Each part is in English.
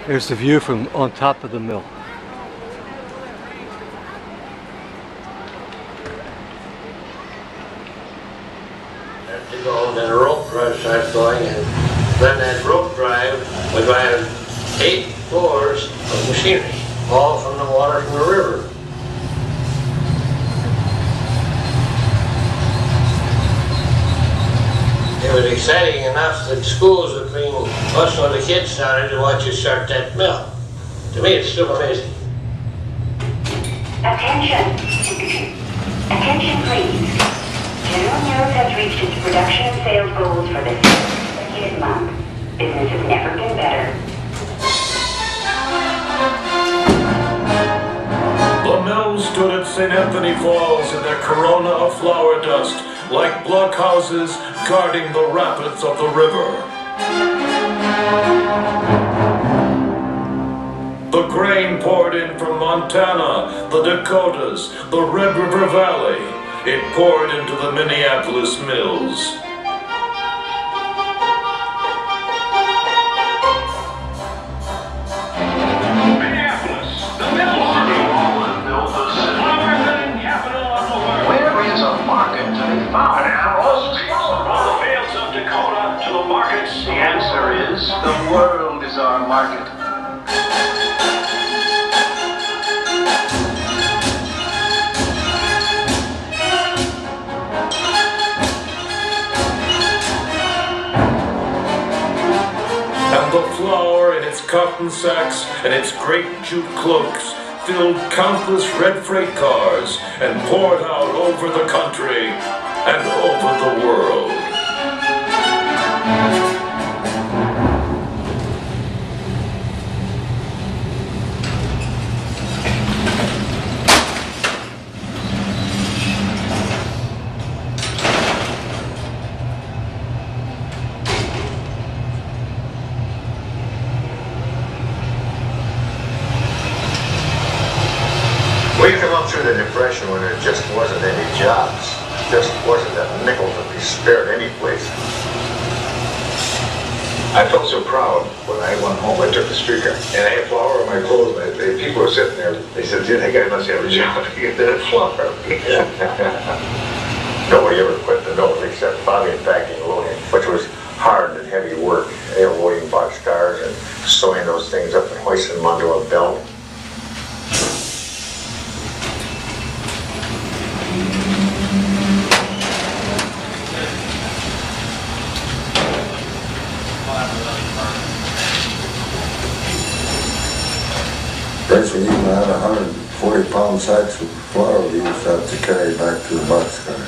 Here's the view from on top of the mill. To go, then a rope drive starts going, and then that rope drive would drive 8 floors of machinery, all from the water from the river. It was exciting enough that schools would bring us or the kids down here to watch us start that mill. To me, it's still amazing. Attention. Attention, please. General Mills has reached its production and sales goals for this consecutive month. Business has never been better. The mill stood at St. Anthony Falls in their corona of flour dust, like blockhouses guarding the rapids of the river. The grain poured in from Montana, the Dakotas, the Red River Valley. It poured into the Minneapolis mills. Minneapolis, the mill city. Flour milling capital of the world. Where is a market to be found for all people? From the fields of Dakota to the markets. The answer is the world is our market. And the flour in its cotton sacks and its great jute cloaks filled countless red freight cars and poured out over the country and over the world. We come up through the Depression when there just wasn't any jobs. Just wasn't a nickel to be spared any place. I felt so proud when I went home. I took the speaker and I had flour on my clothes. And people were sitting there. They said, "Dude, that guy must have a job to get that flour." Nobody ever quit the mills except Bobby and packing and loading, which was hard and heavy work. You know, loading boxcars and sewing those things up and hoisting them onto a belt. First, when you had 140-pound sacks of flour, we used to have to carry back to the boxcar.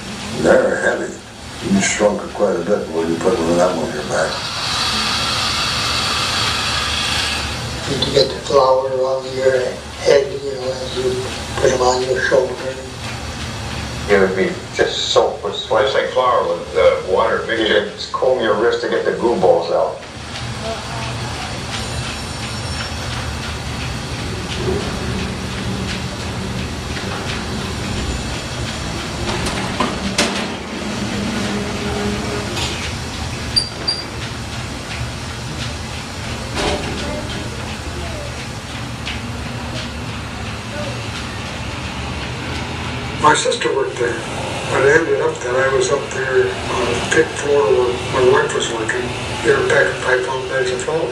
They're heavy. You shrunk it quite a bit when you put one of them on your back. To get the flour on your head, you know, as you put them on your shoulder. It would be just soap with sweat. It's like flour with water mixture. Just comb your wrist to get the glue balls out. My sister worked there, but it ended up that I was up there on the pit floor where my wife was working. They were packing 5-pound bags of flour.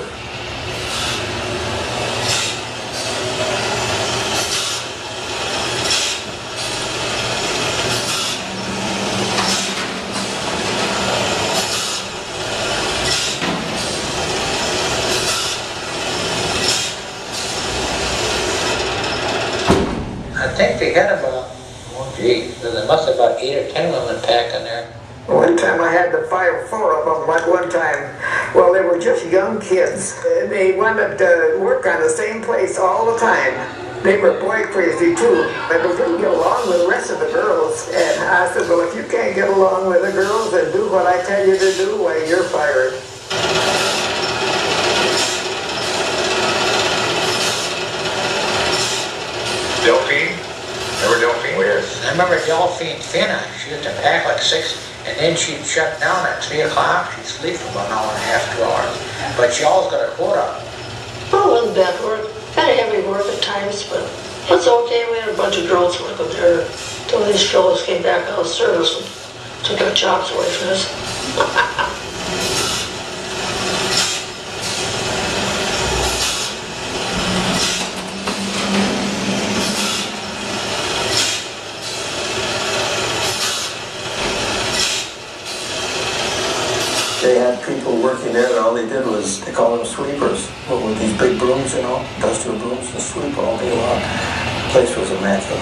I think they had about, oh gee, there must have about 8 or 10 women packing there. One time I had to fire 4 of them at one time. Well, they were just young kids. They wanted to work on the same place all the time. They were boy crazy too. They couldn't get along with the rest of the girls. And I said, well, if you can't get along with the girls and do what I tell you to do, well, you're fired. Delphine? Remember Delphine? Oh, yes. I remember Delphine Finna. She used to pack like 6, and then she'd shut down at 3 o'clock. She'd sleep for about an hour and a half, 2 hours. But she always got a quota. Well, it wasn't bad work. Kind of heavy work at times, but it's okay. We had a bunch of girls working there until these fellows came back out of service and took our jobs away from us. They had people working there, and all they did was, they called them sweepers. With these big brooms, you know, industrial brooms, and sweep all day long. The place was immaculate.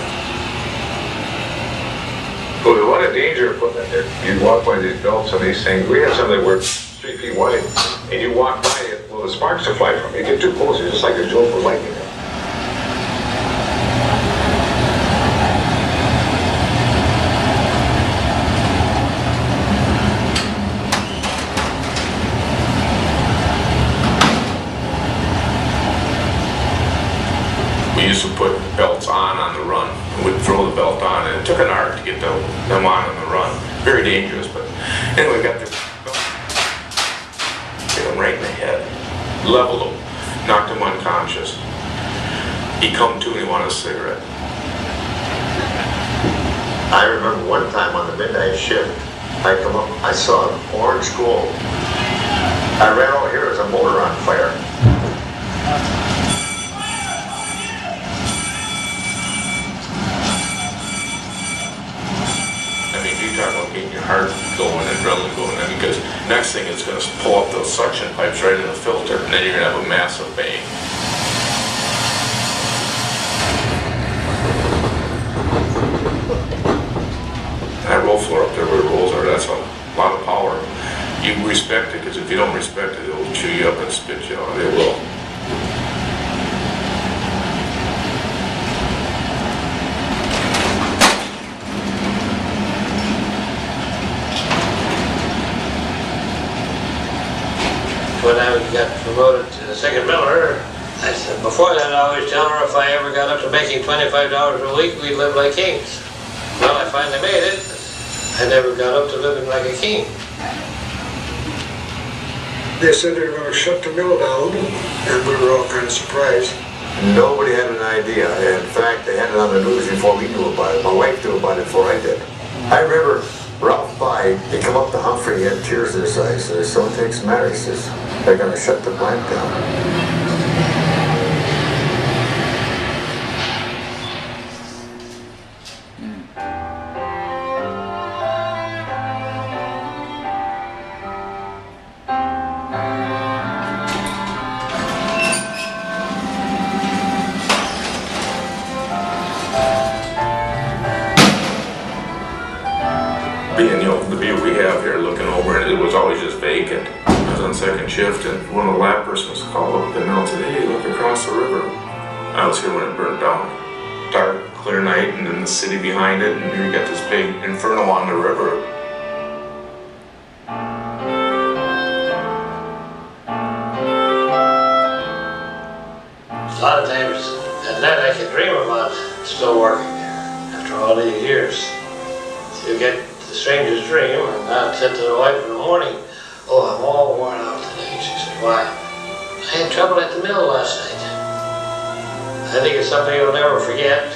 Well, what a danger of putting it there. You'd walk by these belts and these things. We had some that were 3 feet wide, and you walk by it, well, the sparks would fly from it. You get too close, it's just like a jolt of lightning. We used to put belts on the run. We'd throw the belt on, and it took an art to get them on the run. Very dangerous, but anyway, got the belt. Hit him right in the head. Leveled him. Knocked him unconscious. He come to and he wanted a cigarette. I remember one time on the midnight shift, I come up, I saw an orange glow. I ran over here, there's a motor on fire. Getting your heart going and adrenaline going, and because next thing it's going to pull up those suction pipes right in the filter, and then you're going to have a massive bang. That roll floor up there where the rolls are, that's a lot of power. You respect it, because if you don't respect it, it'll chew you up and spit you out. It will. When I got promoted to the second miller, I said, before that I always tell her if I ever got up to making $25 a week, we'd live like kings. Well, I finally made it, but I never got up to living like a king. They said they were going to shut the mill down, and we were all kind of surprised. Nobody had an idea. In fact, they had it on the news before we knew about it. My wife knew about it before I did. I remember Ralph By, he come up to Humphrey, he had tears in his eyes. He said, so it takes matter. He says, they're going to shut the plant down. The view we have here looking over it, it was always just vacant. I was on second shift and one of the lab persons called up at the mill and said, hey, look across the river. I was here when it burnt down. Dark, clear night, and then the city behind it, and you got this big inferno on the river. A lot of times at night I can dream about still working there after all these years. So you get the strangest dream, and I said to the wife in the morning, oh, I'm all worn out today. She said, why? I had trouble at the mill last night. I think it's something you'll never forget.